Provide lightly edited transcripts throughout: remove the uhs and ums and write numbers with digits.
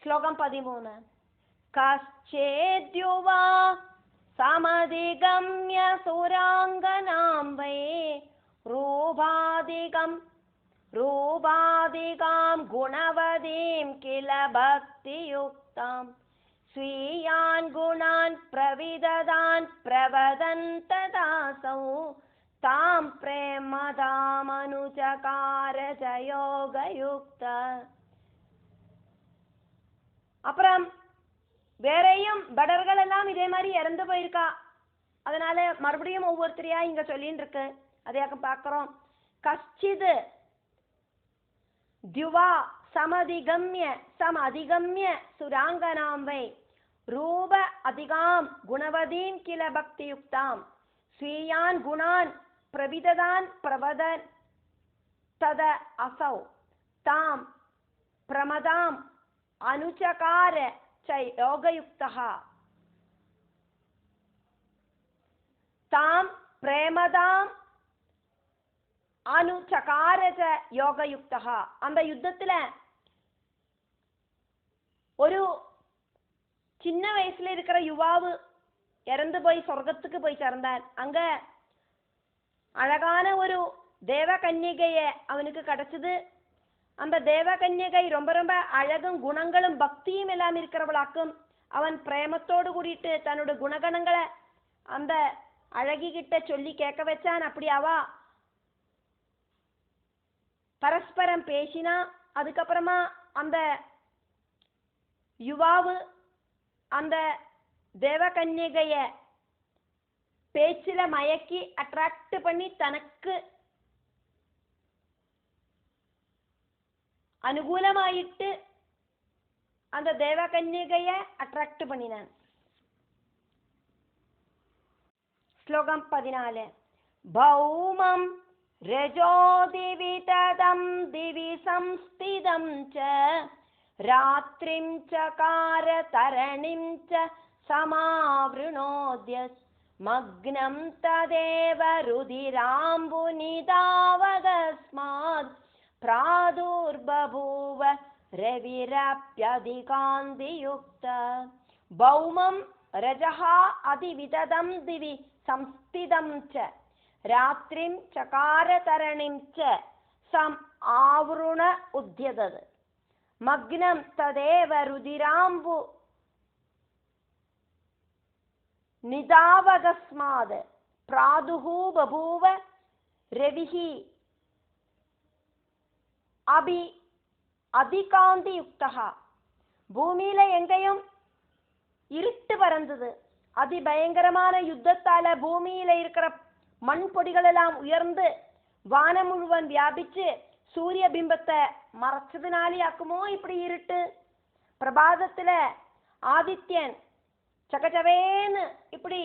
ശ്ലോകം 13. കശ്ചേദ്യുവാ സമധിഗമ്യ സുരാംഗനാം വൈ രൂപാദികാം ഗുണവതീം കില ഭക്തിയുക്താം സ്वीयान् गुणान् प्रविददान् प्रवदन्तदासौ तां प्रेमदामनुचकार च யோகயுக்த. அப்புறம் வேறையும் படர்கள் எல்லாம் இதே மாதிரி இறந்து போயிருக்கா. அதனால மறுபடியும் ஒவ்வொருத்தரையா இங்க சொல்லின்னு இருக்கு. அதையாக பார்க்கிறோம். கஷ்டித் தியுவா சமதிகம்ய சுராங்கனாம் வை ரூப அதிகாம் குணவதீம் கில பக்தியுக்தாம் ஸ்வீயான் குணான் பிரவிததான் பிரவதன் தத அசௌ தாம் பிரமதாம் அனுச்சகார ச யோகயுக்தः. தாம் பிரேமதாம் அனுச்சகாரஜ யோகயுக்தா. அந்த யுத்தத்துல ஒரு சின்ன வயசுல இருக்கிற யுவாவு இறந்து போய் சொர்க்கத்துக்கு போய் சேர்ந்தான். அங்க அழகான ஒரு தேவகன்யகைய அவனுக்கு கிடைச்சது. அந்த தேவகன்யகை ரொம்ப ரொம்ப அழகும் குணங்களும் பக்தியும் எல்லாம் இருக்கிறவளாக்கும். அவன் பிரேமத்தோடு கூடிட்டு தன்னோட குணகணங்களை அந்த அழகிகிட்ட சொல்லி கேட்க வச்சான். அப்படி அவா பரஸ்பரம் பேசினா. அதுக்கப்புறமா அந்த யுவாவு அந்த தேவகன்யகைய பேச்சில மயக்கி அட்ராக்ட் பண்ணி தனக்கு அனுகூலமாயிட்டு அந்த தேவகன்யகைய அட்ராக்ட் பண்ணினான். ஸ்லோகம் 14. பௌமம் ரஜோ திவி ததம் திவி சம்ஸ்திதம் ச ராத்ரிம் சகார தரணிம் ச சமாவ்ருணோத்யஸ் மக்னம் ததேவ ருதிராம்புநிதாவதஸ்மாத் பிராதுர்பபூவ ரவிரப்யதிகாந்தியுக்த. பௌமம் ரஜஹா அதிவிததம் திவி சம்ஸ்திதம் ச ராத்ரிம் சகாரதரணிம் ச சம் ஆவ்ருண உத்யதத் மக்னம் ததேவ ருதிராம்பு நிதாவகஸ்மாத் பிராதுஹு பபூவ ரவிஹி அபி அதிகாந்தி யுக்தஹா. பூமியில எங்கேயும் இருட்டு பறந்தது. அதிபயங்கரமான யுத்தத்தால பூமியில இருக்கிற மண் பொடிகள் எல்லாம் உயர்ந்து வானம் முழுவன் வியாபிச்சு சூரிய பிம்பத்தை மறைச்சதுனாலே ஆக்குமோ இப்படி இருட்டு. பிரபாதத்துல ஆதித்யன் சகச்சவேன்னு இப்படி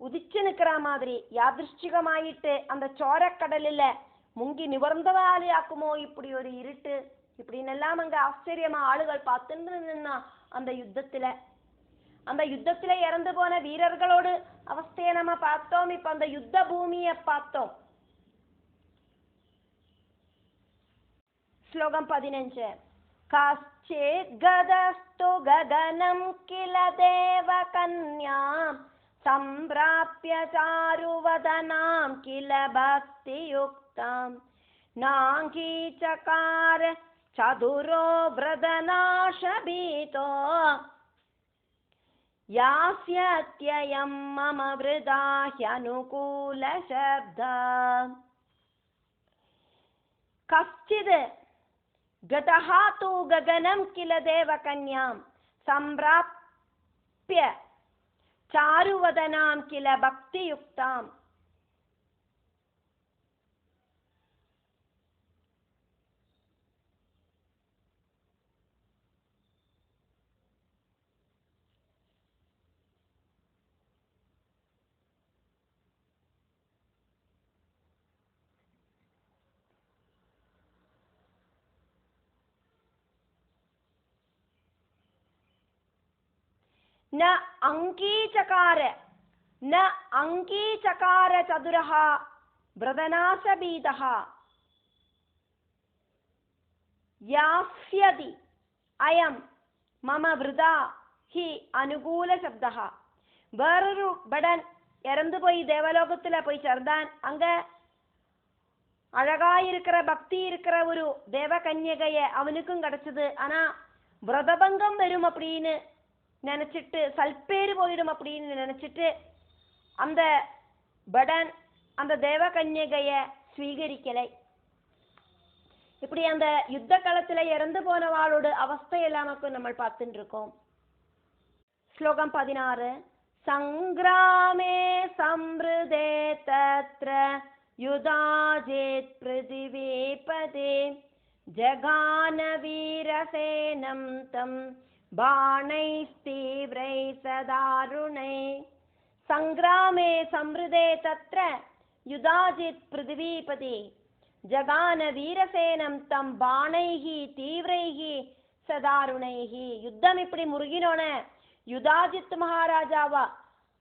உதிச்சு நிக்கிற மாதிரி யாதிருஷ்டிகமாயிட்டு அந்த சோரக்கடலில முங்கி நிவர்ந்ததாலே ஆக்குமோ இப்படி ஒரு இருட்டு. இப்படின்னு எல்லாம் அங்க ஆச்சரியமா ஆளுகள் பார்த்துன்னு நின்னா அந்த யுத்தத்துல இறந்து போன வீரர்களோடு அவஸ்தையை நம்ம பார்த்தோம். இப்ப அந்த யுத்த பூமியை பார்த்தோம். ஸ்லோகம் 15. கஷ்சித் கதஸ்து ககனம் கில தேவகன்யாம் சம்பிராப்ய சாருவதனாம் கில பக்தியுக்தாம் நாங்கீச்சகார சதுரோ பிரதநாஷபீதோ யாஸ்யத்யயம் மம விருதாஹ்யனுகூல சப்தா. கஷ்சித் கதஹா து ககனம் கில தேவகன்யாம் சம்பிராப்ய சாருவதனாம் கில பக்தியுக்தாம். न अङ्गीचकार चतुरः ब्रदनाशबीतः यास्यति अयं മമ വൃതാ ഹി അനുകൂല ശബ്ദ. വേറൊരു படன் இறந்து போய் தேவலோகத்துல போய் சேர்ந்தான். அங்க அழகா இருக்கிற பக்தி இருக்கிற ஒரு தேவகன்யகைய அவனுக்கும் கிடைச்சது. ஆனா விரதபங்கம் வரும் அப்படின்னு நினைச்சிட்டு, சல்பேறு போயிடும் அப்படின்னு நினைச்சிட்டு அந்த படன் அந்த தேவகன்யகைய ஸ்வீகரிக்கலை. இப்படி அந்த யுத்த களத்துல இறந்து போனவாளோட அவஸ்தையெல்லாம் நம்ம பார்த்துட்டு இருக்கோம். ஸ்லோகம் 16. சங்கிராமே சம்ருதே தத்ர யுதாஜித் பிருதிவிபதே ஜகான வீரசேனம் தம் பாணைஸ்தீவ்ரை சதாருணை. சங்கிராமே சம்ருதே தத்ர யுதாஜித் பிருதிவிபதே ஜகான வீரசேனம் தம் பாணைஹி தீவிரைஹி சதாருணைஹி. யுத்தம் இப்படி முருகினோன யுதாஜித் மகாராஜாவா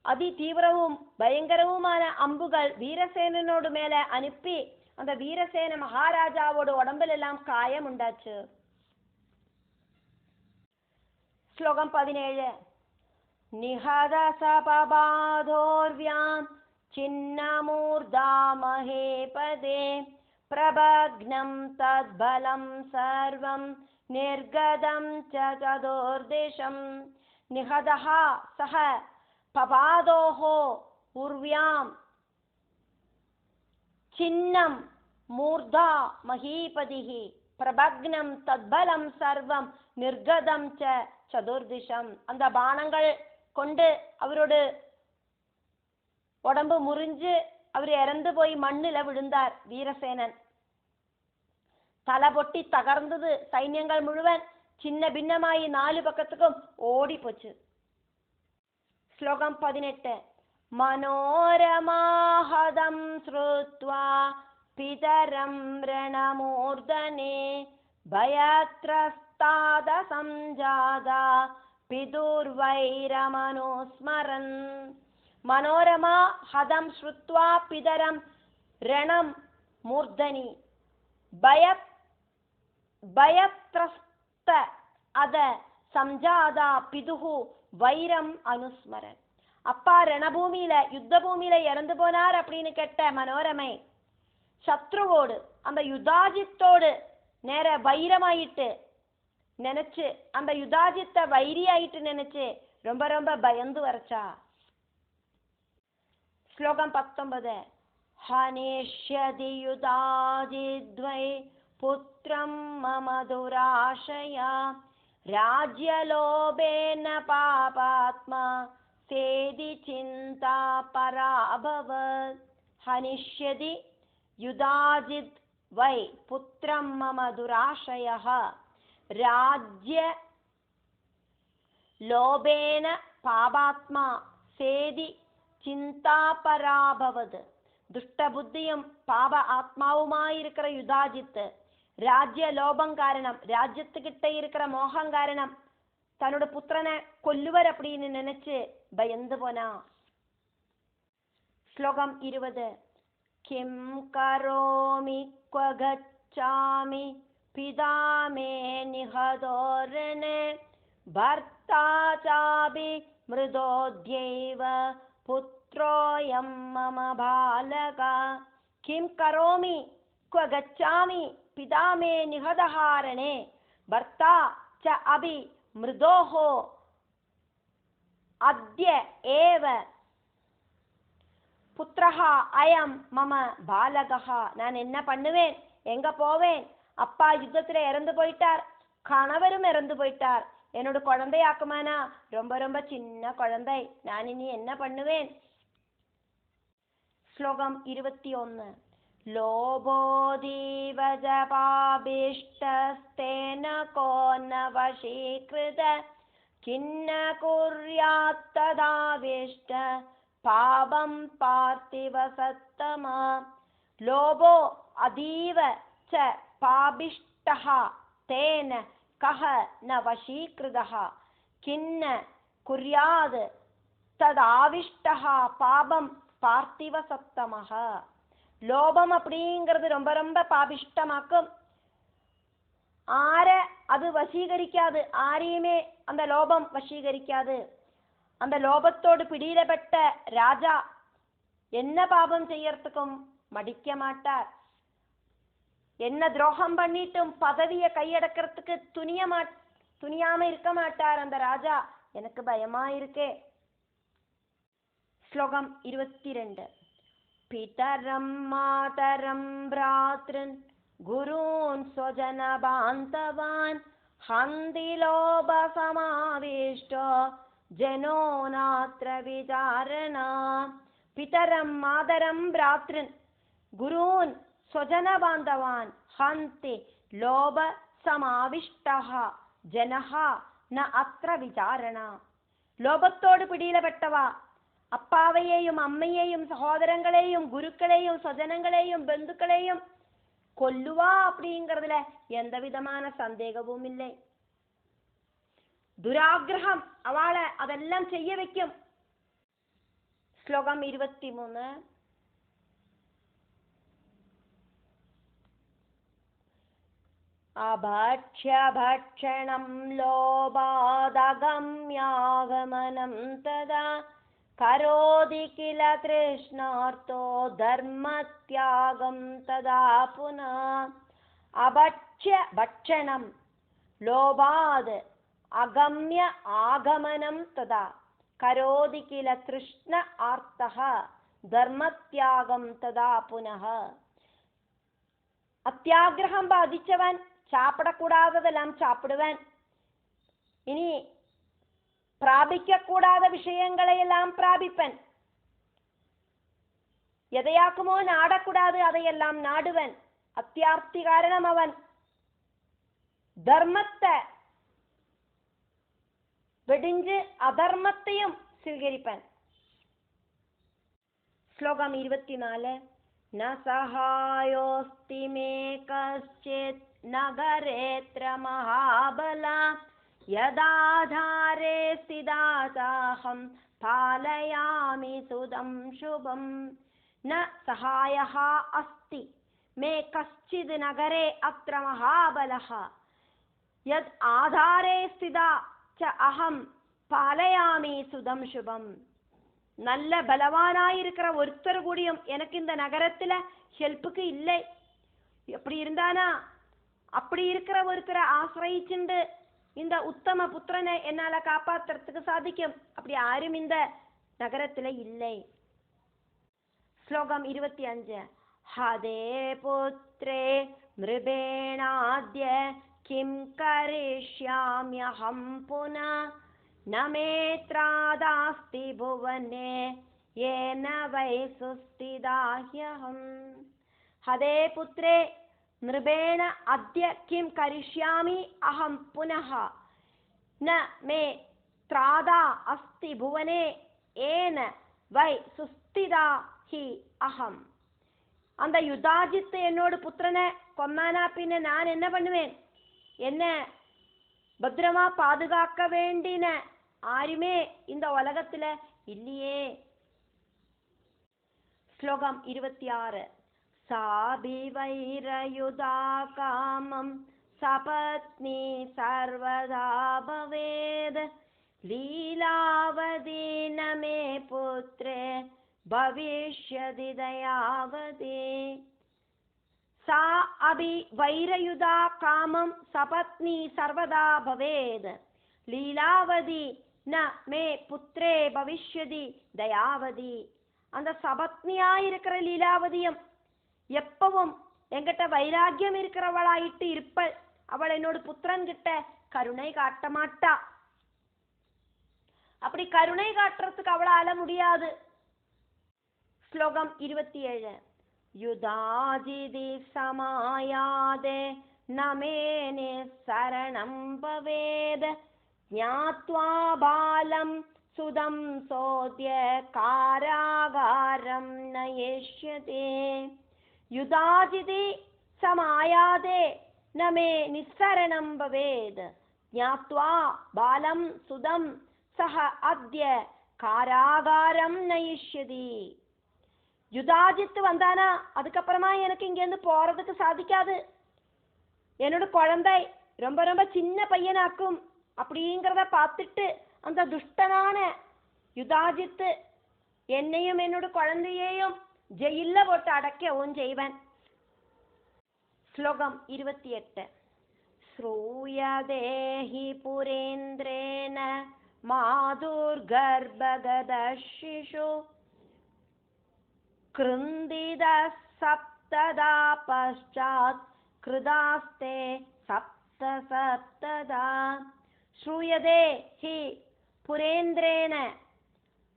அதி தீவிரவும் பயங்கரவுமான அம்புகள் வீரசேனனோடு மேல அனுப்பி அந்த வீரசேன மகாராஜாவோட உடம்புல எல்லாம் காயம் உண்டாச்சு. ஸ்லோகம் 17. நிஹத சபபாதோர்வ்யாம் சின்னமூர்தா மகேபதே பிரபக்னம் தத்பலம் சர்வம் நிர்கதம் சதுர்திஷம். நிஹதஹ சஹ பபாதோஹோ உர்வ்யாம் சின்னம் மூர்தா மகீபதிஹி பிரபக்னம் தத்பலம் சர்வம் நிர்கதம் சதுர்திஷம். அந்த பானங்கள் கொண்டு அவரோட உடம்பு முறிஞ்சு அவர் இறந்து போய் மண்ணில விழுந்தார் வீரசேனன். தலை பொட்டி தகர்ந்தது. சைன்யங்கள் முழுவன் சின்ன பின்னமாயி 4 பக்கத்துக்கும் ஓடி போச்சு. ஸ்லோகம் 18. மனோரமாஹதம் ஸ்ருத்வா பிதரம் ரணமூர்தனே பயத்ரஸ்தாத சம்ஜாதா பிதுர்வைரமனோஸ்மரன். மனோரமா ஹதம் ஸ்ருத்வா பிதரம் ரணம் மூர்தனி பயத்ரஸ்த அத சம்ஜாதா பிதுஹு வைரம் அனுஸ்மரன். அப்பா ரணபூமியில யுத்த பூமியில இறந்து போனார் அப்படின்னு கேட்ட மனோரமை சத்ருவோடு அந்த யுதாஜித்தோடு நேர வைரமாயிட்டு நினைச்சு, அந்த யுதாஜித்த வைரியாயிட்டு நினைச்சு ரொம்ப ரொம்ப பயந்து வரச்சா. ஸ்லோகம் 19. ஹனேஷ்யதி யுதாஜித்வை புத்ரம் மம துராஷயா ராஜ்யலோபேன பாபாத்மா சேதி சிந்தா பராபவத். ஹனிஷ்யதி யுதாஜித் வை புத்ரம் மம துராஷயः ராஜ்ய லோபேன பாபாத்மா சேதி சிந்தா பராபவத். துஷ்ட புத்தியும் பாப ஆத்மாவுமாயிருக்கிற யுதாஜித் ராஜ்ய லோபம் காரணம், ராஜ்யத்துக்கிட்ட இருக்கிற மோகம் காரணம் தன்னோட புத்திரனை கொல்லுவர் அப்படின்னு நினைச்சு பயந்து போனா. ஸ்லோகம் 20. கிம் கரோமி க்வ கச்சாமி பிதா மே நிஹதோரணே பர்த்தா சாபி மிருதோத்யைவ புத்ரோயம் மம பாலகா. கிம் கரோமி க்வ கச்சாமி பிதா மே நிஹதஹாரணே பர்த்தா ச அபி மிருதோஹோ அத்ய ஏவ புத்ரஹா அயம் மம பாலகஹா. நான் என்ன பண்ணுவேன், எங்க போவேன்? அப்பா யுத்தத்துல இறந்து போயிட்டார், கணவரும் இறந்து போயிட்டார், என்னோட குழந்தையாக்குமானா ரொம்ப ரொம்ப சின்ன குழந்தை, நான் இனி என்ன பண்ணுவேன்? ஸ்லோகம் 21. லோபோதீவஜபாபிஷ்டஸ்தேன கோன வசீக்ருத கிண்ண குர்யாத்ததாவிஷ்ட பாபம் பார்த்திவ சத்தமா. லோபோ அதீவ ச பாபிஷ்டஹ தேன கஹ ந வசீக்ருதஹ கிண்ண குர்யாத் ததாவிஷ்டஹ பாபம் பார்த்திவ சத்தமஹ. லோபம் அப்படிங்கிறது ரொம்ப ரொம்ப பாபிஷ்டமாக்கும். அது வசீகரிக்காது, ஆரையுமே அந்த லோபம் வசீகரிக்காது. அந்த லோபத்தோடு பிடியிடப்பட்ட ராஜா என்ன பாபம் செய்யறதுக்கும் மடிக்க மாட்டார். என்ன துரோகம் பண்ணிட்டும் பதவியை கையடக்கிறதுக்கு துணியாம இருக்க மாட்டார் அந்த ராஜா. எனக்கு பயமா இருக்கே. ஸ்லோகம் 22. பிதரம் மாதரம் பிராத்ரன் குரூன் ஸ்வஜன பாந்தவான் ஹந்தி லோப சமாவிஷ்டோ ஜனோ நாத்ர விசாரணா. பிதரம் மாதரம் பிராத்ரன் குரூன் ஸ்வஜன பாந்தவான் ஹந்தி லோப சமாவிஷ்டஹ ஜனஹ ந அத்ர விசாரணா. லோபத்தோடு பிடியிலப்பட்டவா அப்பாவையையும் அம்மையையும் சகோதரங்களையும் குருக்களையும் സ്വജനങ്ങളെയും ബന്ധുക്കളെയും കൊല്ലുവാ அப்படிங்கிறதுல எந்த விதமான சந்தேகവും இல்லை. ദുരാഗ്രഹം അവളെ അതെല്ലാം ചെയ്യ വെക്കും. ശ്ലോകം 23. അഭക്ഷ്യ ഭക്ഷണം ലോഭാദഗമ്യാഗമനം തദാ കരോതി കില തൃഷ്ണാർത്തോ ധർമ്മത്യാഗം തദാ പുനഃ. അഭക്ഷ്യ ഭക്ഷണം ലോഭാദ് അഗമ്യ ആഗമനം തദാ കരോതി കില തൃഷ്ണ ആർത്തഃ ധർമ്മത്യാഗം തദാ പുനഃ. അത്യാഗ്രഹം ബാധിച്ചവൻ சாப்பிடக்கூடாததெல்லாம் சாப்பிடுவன். இனி പ്രാപിക്കக்கூடாத விஷயங்களையெல்லாம் പ്രാപിപ്പൻ. எதையாக்குமோ நாடக்கூடாது அதையெல்லாம் நாடுவன். அத்தியார்த்தி காரணம் அவன் ധർമ്മത്തെ വെടിഞ്ച് അധർമ്മത്തെയും സ്വീകരിപ്പൻ. ശ്ലോകം 24. ന സഹായോസ്തി മേ കശ്ചിത് നഗരേത്ര മഹാബല യദാധാരേ സ്ഥിതാഹം പാലയാമി സുദം ശുഭം. ന സഹായഃ അസ്തി മേ കശ്ചിത് നഗരേ അത്ര മഹാബലഃ യദ് ആധാരേ സ്ഥിതാ ച അഹം പാലയാമി സുദം ശുഭം. நல்ல பலவானாயிருக்கிற ஒருத்தர் கூடியும் எனக்கு இந்த நகரத்துல ஹெல்ப்புக்கு இல்லை. எப்படி இருந்தானா அப்படி இருக்கிற ஒருத்தரை ஆசிரயிச்சுண்டு இந்த உத்தம புத்திரனை என்னால காப்பாத்துறதுக்கு சாதிக்கும். அப்படி யாரும் இந்த நகரத்துல இல்லை. ஸ்லோகம் 25. ஹதே புத்ரே மிருபேணாத்ய கிம் கரிஷ்யாம்யஹம் புனः न मेत्रादास्ति भुवने येन वै सुस्थिताह्यहम्. हदे पुत्रे नृपेण अद्य किं करिष्यामि अहं पुनः न मे त्रादा अस्ति भुवने येन वै सुस्थिता हि अहम्. அந்த யுதாஜித்து என்னோட புத்திரனை கொன்னானா பின்ன நான் என்ன பண்ணுவேன்? என்ன பத்திரமா பாதுகாக்க வேண்டின ஆருமே இந்த உலகத்துல இல்லையே. ஸ்லோகம் 26. சாபி வைரயுதா காமம் சபத்னி சர்வதா பவேத் லீலாவதி நமே புத்ரே பவிஷ்யதி தயாவதி. सा अभि वैरयुधा कामं सपत्नी सर्वदा भवेद लीलावதி न मे पुत्रे भविष्यति दयावதி. அந்த சபத்னியாயிருக்கிற லீலாவதியும் எப்பவும் என்கிட்ட வைராக்கியம் இருக்கிறவளாயிட்டு இருப்பள். அவள் என்னோட புத்திரன் கிட்ட கருணை காட்ட மாட்டா. அப்படி கருணை காட்டுறதுக்கு அவளால முடியாது. ஸ்லோகம் 27. யுதாஜிதி சமாயாதே நமேனே சரணம் பவேத் ஞாத்வா பாலம் சுதம் சோத்ய காராகாரம் நயஷ்யதே. யுதாஜிதி சமாயாதே நமே நிஸ்ஸரணம் பவேத் ஞாத்வா பாலம் சுதம் சஹ அத்ய காராகாரம் நயிஷ்யதி. யுதாஜித்து வந்தானா அதுக்கப்புறமா எனக்கு இங்கேருந்து போறதுக்கு சாதிக்காது. என்னோட குழந்தை ரொம்ப ரொம்ப சின்ன பையனாக்கும் அப்படிங்கிறத பார்த்துட்டு அந்த துஷ்டனான யுதாஜித்து என்னையும் என்னோட குழந்தையையும் ஜெயில போட்டு அடைக்கவும் செய்வன். ஸ்லோகம் 28. ஸ்ரூயதேஹி புரேந்திரேன மாதுர்கர்பகதசிஷு கிருந்தித சப்ததா பஷ்சாத் கிருதாஸ்தே சப்த சப்ததா. ஸ்ரூயதே ஹி புரேந்திரேன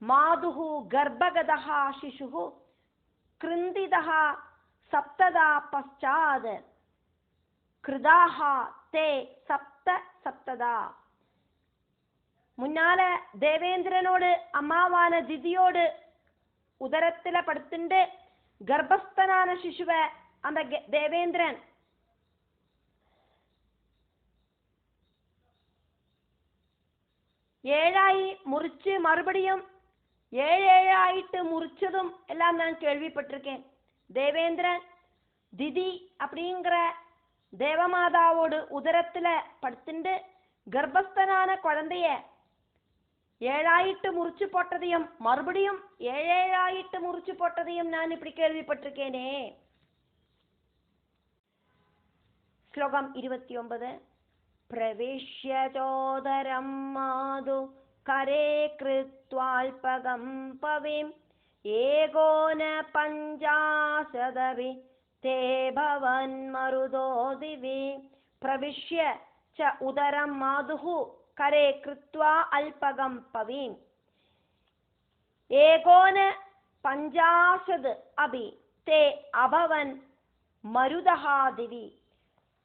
மாதுஹு கர்ப்பகதஹ சிசுஹு கிருந்திதஹ சப்ததா பஷ்சாத் கிருதாஹ தே சப்த சப்ததா. முன்னால தேவேந்திரனோடு அம்மாவான திதியோடு உதரத்துல படுத்துண்டு கர்ப்பஸ்தனான சிசுவ அந்த தேவேந்திரன் ஏழாയി முறிச்சு மறுபடியும் ஏழாயிட்டு முறிச்சதும் எல்லாம் நான் கேள்விப்பட்டிருக்கேன். தேவேந்திரன் திதி அப்படிங்கிற தேவமாதாவோடு உதரத்துல படுத்துண்டு கர்ப்பஸ்தனான குழந்தைய ஏழாயிட்டு முறிச்சு போட்டதையும் மறுபடியும் ஏழாயிட்டு முறிச்சு போட்டதையும் நான் இப்படி கேள்விப்பட்டிருக்கேனே. ஸ்லோகம் 29. பிரவிஷ்ய சோதரம் மாது கரே கிருத்வால்பகம் பவிம் ஏகோன பஞ்சாசதவி தே பவன் மருதோ திவி. பிரவிஷ்ய ச உதரம் மாதுஹு கரே கிருத்வா அல்பகம் பவிம் ஏகோன பஞ்சாசத் அபி தே அபவன் மருதஹா திவி.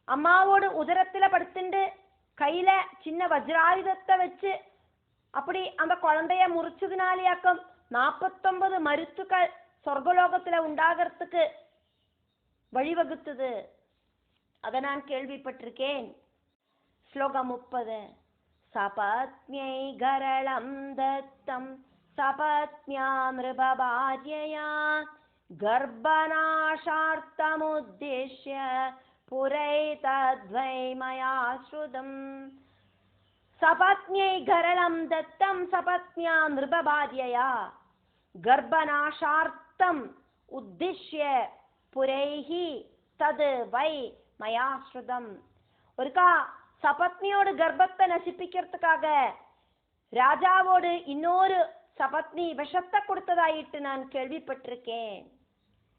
அம்மாவோடு உதரத்துல படுத்துண்டு கையில சின்ன வஜ்ராயுதத்தை வச்சு அப்படி அந்த குழந்தைய முறிச்சதுனாலேயாக்கும் 49 மருத்துக்கள் சொர்க்கலோகத்துல உண்டாகிறதுக்கு வழிவகுத்தது. அதை நான் கேள்விப்பட்டிருக்கேன். ஸ்லோகம் 30. சபத்ஞை கரளம் தத்தம் சபத்ஞா நிருபபார்யயா கர்ப்பநாசார்த்தமுத்திஷ்ய புரை தத்வை மயா ஸ்ருதம். சபத்ஞை கரளம் தத்தம் சபத்ஞா நிருபபார்யயா கர்ப்பநாசார்த்தம் உத்திஷ்ய புரைஹி தது வை மயா ஸ்ருதம். ஒருக்கா சபத்னியோடு கர்ப்பத்தை நசிப்பிக்கிறதுக்காக ராஜாவோடு இன்னொரு சபத்னி விஷத்தை கொடுத்ததாயிட்டு நான் கேள்விப்பட்டிருக்கேன்.